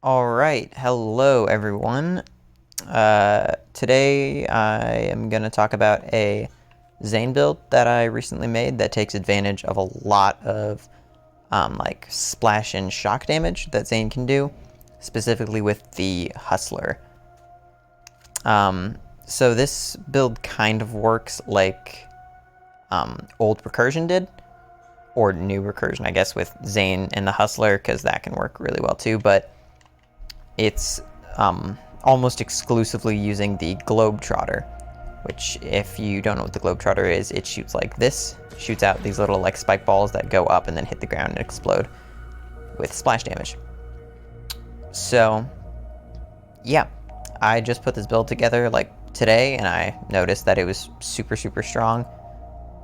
Alright, hello everyone. Today I am going to talk about a Zane build that I recently made that takes advantage of a lot of like splash and shock damage that Zane can do, specifically with the Hustler. So this build kind of works like old Recursion did, or new Recursion, I guess, with Zane and the Hustler, because that can work really well too, but it's almost exclusively using the Globetrottr, which, if you don't know what the Globetrottr is, it shoots like this. Shoots out these little like spike balls that go up and then hit the ground and explode with splash damage. So yeah, I just put this build together like today, and I noticed that it was super strong,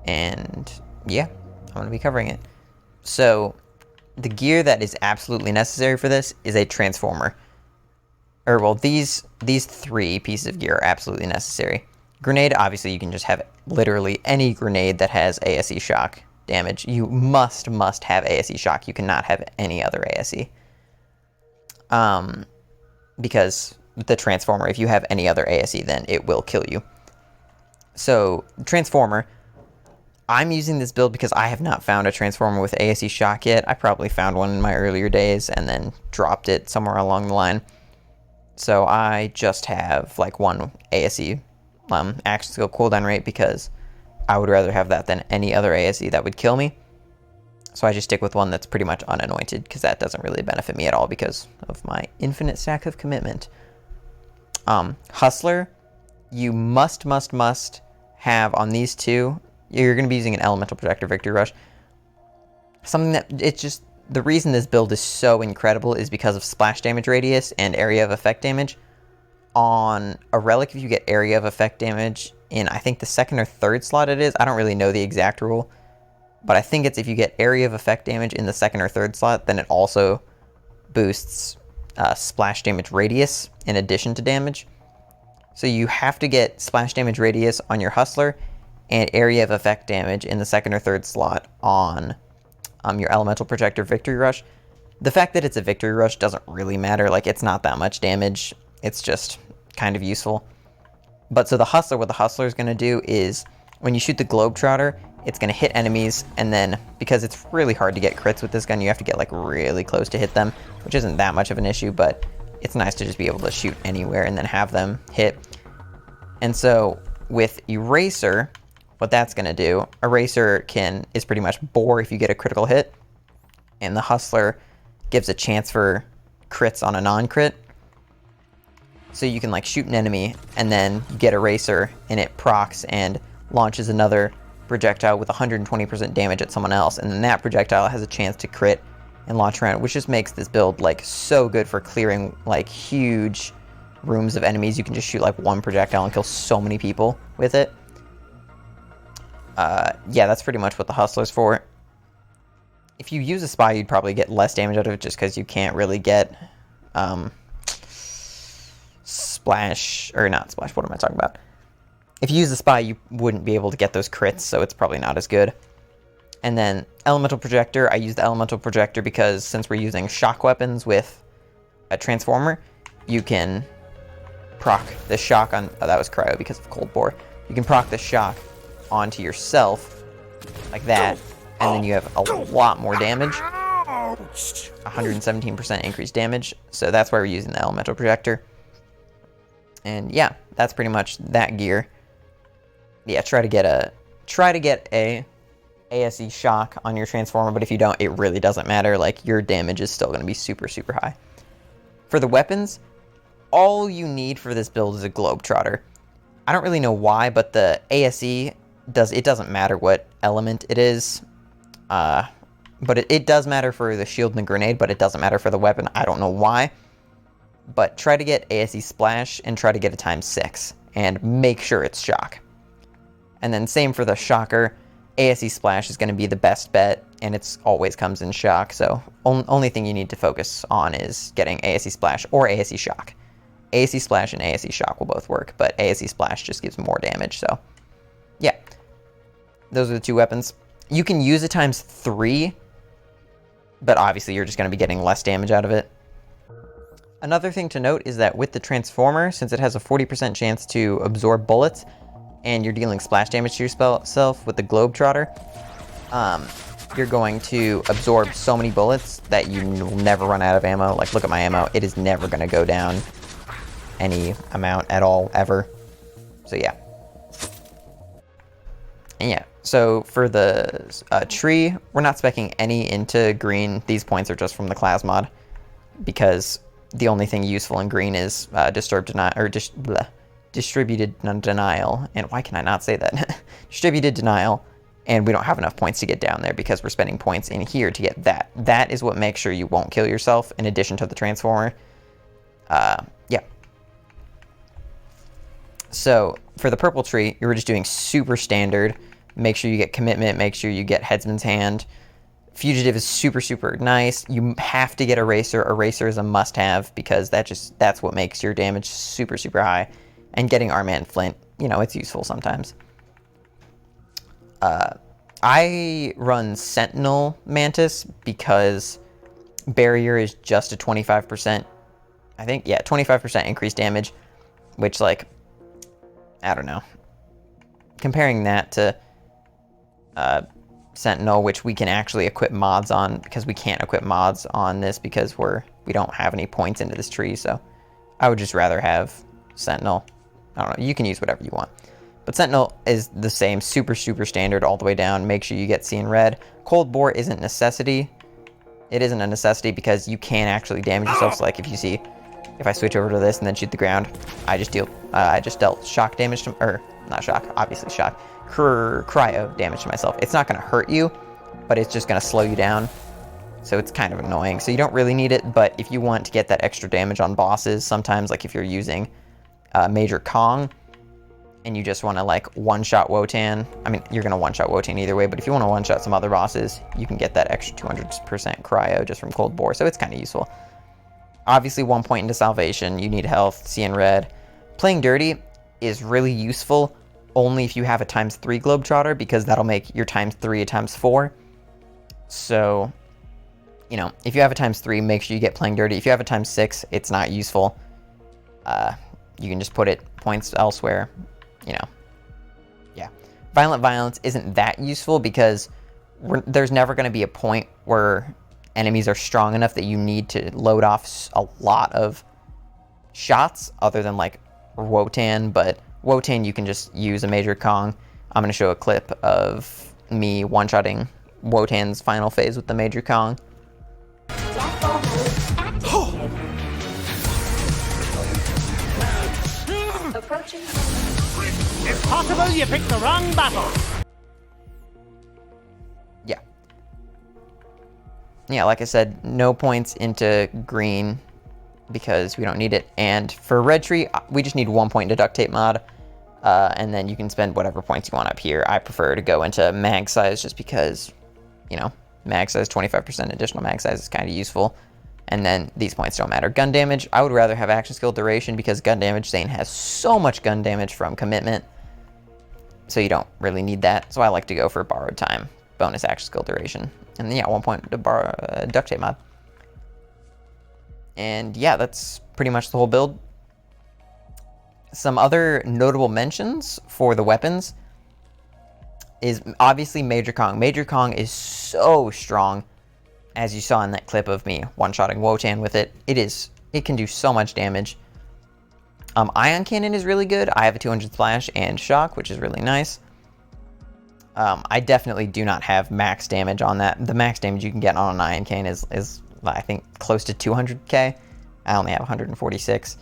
and yeah, I'm going to be covering it. So the gear that is absolutely necessary for this is a transformer. Or, well, these three pieces of gear are absolutely necessary. Grenade, obviously, you can just have literally any grenade that has ASE shock damage. You must have ASE shock. You cannot have any other ASE. Because the transformer, if you have any other ASE, then it will kill you. So, transformer, I'm using this build because I have not found a transformer with ASE shock yet. I probably found one in my earlier days and then dropped it somewhere along the line. So I just have like one ASE action skill cooldown rate because I would rather have that than any other ASE that would kill me. So I just stick with one that's pretty much unanointed, because that doesn't really benefit me at all because of my infinite stack of commitment. Hustler, you must have on these two. You're going to be using an elemental projector victory rush. Something that it's just, the reason this build is so incredible is because of splash damage radius and area of effect damage. On a relic, if you get area of effect damage in, I think, the second or third slot it is. I don't really know the exact rule, but I think it's if you get area of effect damage in the second or third slot, then it also boosts splash damage radius in addition to damage. So you have to get splash damage radius on your Hustler and area of effect damage in the second or third slot on your elemental projector victory rush. The fact that it's a victory rush doesn't really matter. Like, it's not that much damage. It's just kind of useful. But so the Hustler, what the Hustler is going to do is when you shoot the Globetrottr, it's going to hit enemies, and then because it's really hard to get crits with this gun, you have to get like really close to hit them, which isn't that much of an issue, but it's nice to just be able to shoot anywhere and then have them hit. And so with Eraser, what that's going to do, Eraser is pretty much bore if you get a critical hit, and the Hustler gives a chance for crits on a non-crit. So you can like shoot an enemy, and then you get Eraser, and it procs and launches another projectile with 120% damage at someone else, and then that projectile has a chance to crit and launch around, which just makes this build like so good for clearing like huge rooms of enemies. You can just shoot like one projectile and kill so many people with it. Yeah, that's pretty much what the Hustler's for. If you use a Spy, you'd probably get less damage out of it just because you can't really get Splash, or not Splash, what am I talking about? If you use the Spy, you wouldn't be able to get those crits, so it's probably not as good. And then Elemental Projector, I use the Elemental Projector because since we're using shock weapons with a Transformer, you can proc the shock on, oh, that was Cryo because of Cold Bore. You can proc the shock onto yourself like that, and then you have a lot more damage. 117% increased damage, so that's why we're using the Elemental Projector. And yeah, that's pretty much that gear. Yeah, try to get a ASE shock on your Transformer, but if you don't, it really doesn't matter. Like, your damage is still going to be super high. For the weapons, all you need for this build is a Globetrottr. I don't really know why, but the ASE doesn't matter what element it is, but it does matter for the shield and the grenade, but it doesn't matter for the weapon. I don't know why, but try to get ASE Splash and try to get a ×6, and make sure it's shock. And then same for the Shocker. ASE Splash is going to be the best bet, and it's always comes in shock, so only thing you need to focus on is getting ASE Splash or ASE Shock. ASE Splash and ASE Shock will both work, but ASE Splash just gives more damage, so yeah. Those are the two weapons. You can use a ×3, but obviously you're just going to be getting less damage out of it. Another thing to note is that with the Transformer, since it has a 40% chance to absorb bullets, and you're dealing splash damage to yourself with the Globetrottr, you're going to absorb so many bullets that you will never run out of ammo. Like, look at my ammo. It is never going to go down any amount at all, ever. So, yeah. And yeah, so for the tree, we're not specking any into green. These points are just from the class mod, because the only thing useful in green is disturbed denial, or distributed denial. And why can I not say that? Distributed denial. And we don't have enough points to get down there because we're spending points in here to get that. That is what makes sure you won't kill yourself, in addition to the Transformer. Yeah. So for the purple tree, you were just doing super standard. Make sure you get commitment. Make sure you get Headsman's Hand. Fugitive is super, super nice. You have to get Eraser. Eraser is a must-have because that's what makes your damage super, super high. And getting Armand Flint, you know, it's useful sometimes. I run Sentinel Mantis because Barrier is just a 25%, I think, yeah, 25% increased damage, which, like, I don't know. Comparing that to Sentinel, which we can actually equip mods on, because we can't equip mods on this because we don't have any points into this tree, so I would just rather have Sentinel. I don't know, you can use whatever you want. But Sentinel is the same, super, super standard all the way down. Make sure you get C in red. Cold Bore isn't necessity. It isn't a necessity because you can actually damage yourself. So, like, if you see, if I switch over to this and then shoot the ground, I just dealt shock damage to, or not shock, obviously shock, cryo damage to myself. It's not going to hurt you, but it's just going to slow you down. So it's kind of annoying. So you don't really need it, but if you want to get that extra damage on bosses, sometimes, like if you're using Major Kong, and you just want to, like, one-shot Wotan. I mean, you're going to one-shot Wotan either way, but if you want to one-shot some other bosses, you can get that extra 200% cryo just from Cold Bore, so it's kind of useful. Obviously, 1 point into Salvation, you need health, C in red. Playing Dirty is really useful only if you have a ×3 Globetrottr, because that'll make your ×3 a ×4. So, you know, if you have a ×3, make sure you get Playing Dirty. If you have a ×6, it's not useful. You can just put it points elsewhere. You know, yeah. Violent Violence isn't that useful because there's never going to be a point where enemies are strong enough that you need to load off a lot of shots other than, like, Wotan. But Wotan, you can just use a Major Kong. I'm going to show a clip of me one-shotting Wotan's final phase with the Major Kong. Approaching. It's possible you picked the wrong battle. Yeah. Yeah, like I said, no points into green because we don't need it. And for red tree, we just need 1 point into duct tape mod. And then you can spend whatever points you want up here. I prefer to go into mag size just because, you know, mag size, 25% additional mag size is kind of useful. And then these points don't matter. Gun damage, I would rather have action skill duration because gun damage, Zane has so much gun damage from commitment. So you don't really need that. So I like to go for borrowed time, bonus action skill duration. And then, yeah, 1 point to borrow duct tape mod. And yeah, that's pretty much the whole build. Some other notable mentions for the weapons is obviously Major Kong. Major Kong is so strong. As you saw in that clip of me one-shotting Wotan with it, it can do so much damage. Ion Cannon is really good. I have a 200 splash and shock, which is really nice. I definitely do not have max damage on that. The max damage you can get on an Ion Cannon is I think close to 200k. I only have 146.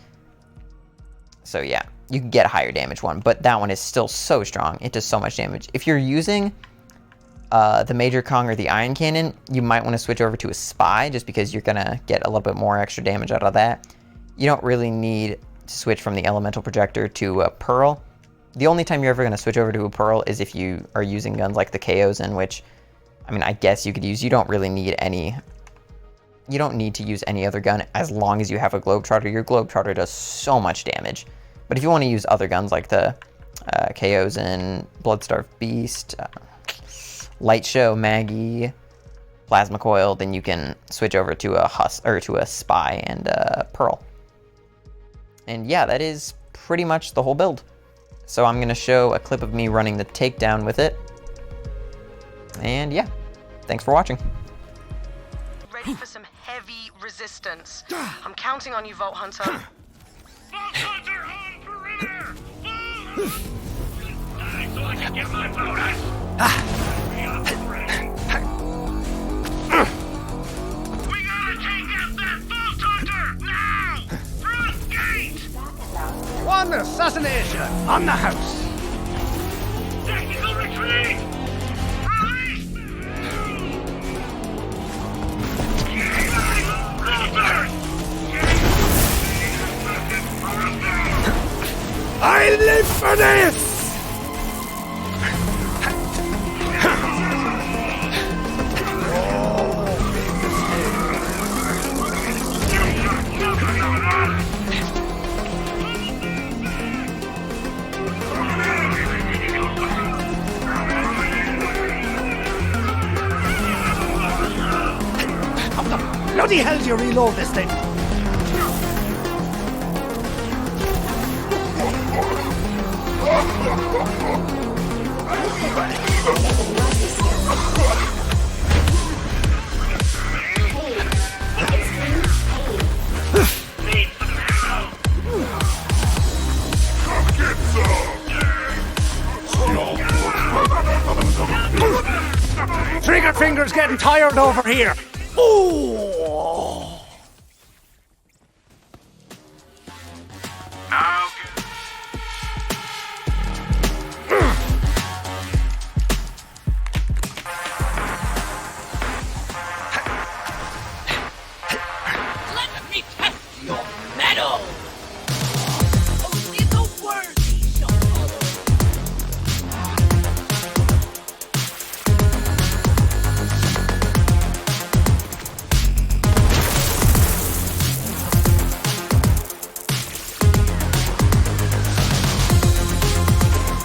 So yeah, you can get a higher damage one, but that one is still so strong. It does so much damage. If you're using the Major Kong or the Ion Cannon, you might want to switch over to a Spy just because you're going to get a little bit more extra damage out of that. You don't really need to switch from the Elemental Projector to a Pearl. The only time you're ever going to switch over to a Pearl is if you are using guns like the KOs, in which, I mean, I guess you could use. You don't really need any. You don't need to use any other gun as long as you have a Globetrottr. Your Globetrottr does so much damage. But if you want to use other guns like the KOs and Bloodstarved Beast, Light Show, Maggie, plasma coil, then you can switch over to a to a spy and a pearl. And yeah, that is pretty much the whole build. So I'm gonna show a clip of me running the takedown with it. And yeah, thanks for watching. Ready for some heavy resistance. I'm counting on you, Vault Hunter. Vault Hunter on perimeter! So I can get my bonus! We gotta take out that Vault Hunter! Now! Front gate! One assassination on the house! Technical retreat! Release! I live for this! How the bloody hell do you reload this thing? Trigger finger's getting tired over here. Ooh. Let me test your metal! Only the worthy shall follow.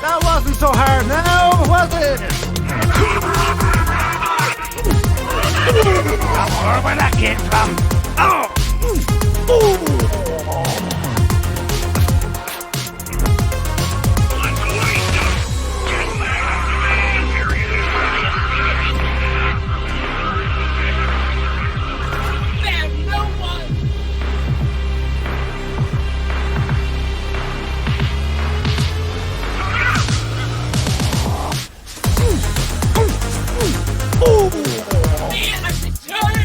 That wasn't so hard now, was it? Not sure where that came from. Oh! Ooh! Spare no one! I return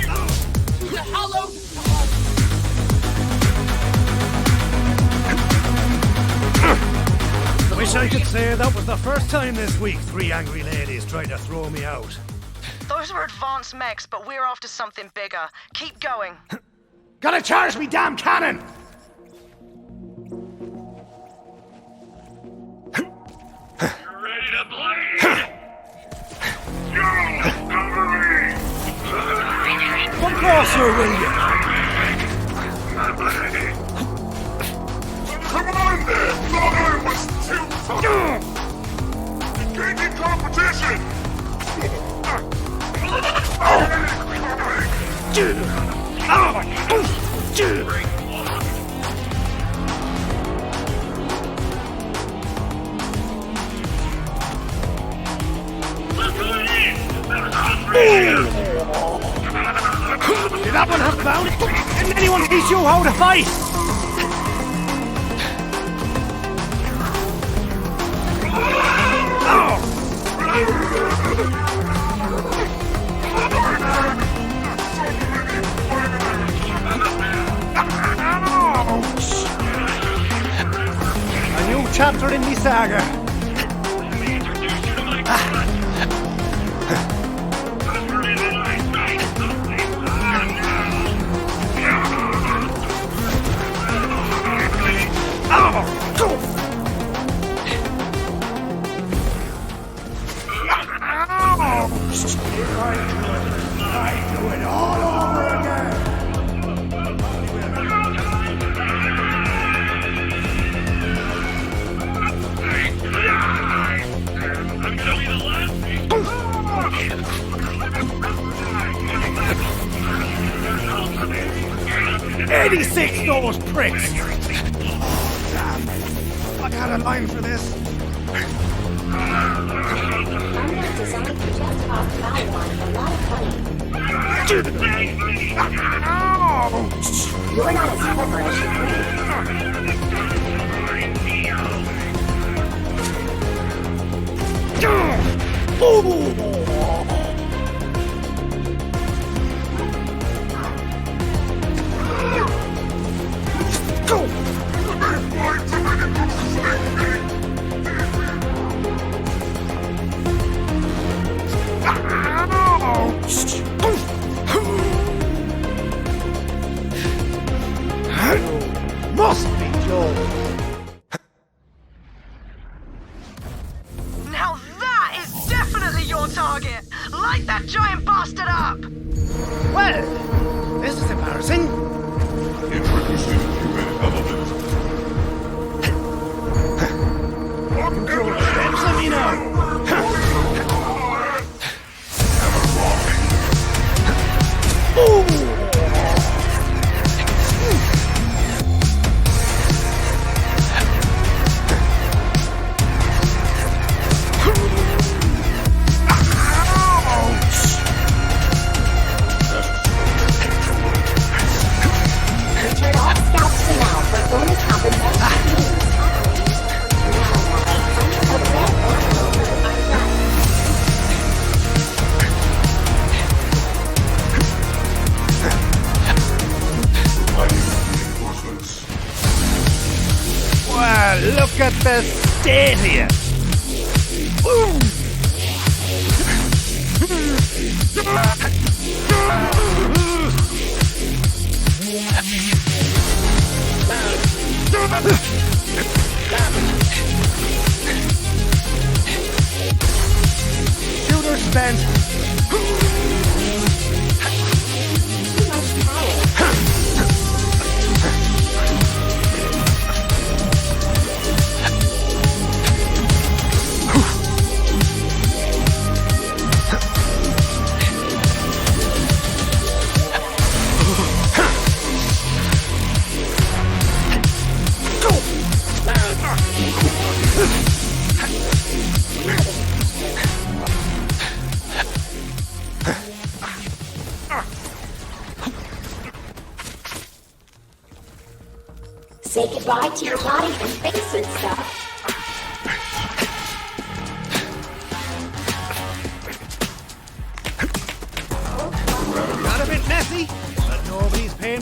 to the hallowed path. Wish I could say that was the first time this week 3 angry ladies tried to throw me out. Those were advanced mechs, but we're after something bigger. Keep going. Gotta charge me damn cannon! You ready to bleed? Come closer, will you? Come on there! Thought I was too tough! Engaging competition! Did that one have bounce? Didn't anyone teach you how to fight? A new chapter in the saga. I do it all over again. I'm gonna be the last six those pricks! Damn! I had a line for this. Unlike designed for just off follow-on with a lot of money. You're not as clever as you Must be Joel. Now that is definitely your target! Light that giant bastard up! Well, this is embarrassing. Introducing human element. Let me know. Return all scouts to now for bonus compensation. Well, look at the state here. Shooter spent. Say goodbye to your body and face and stuff.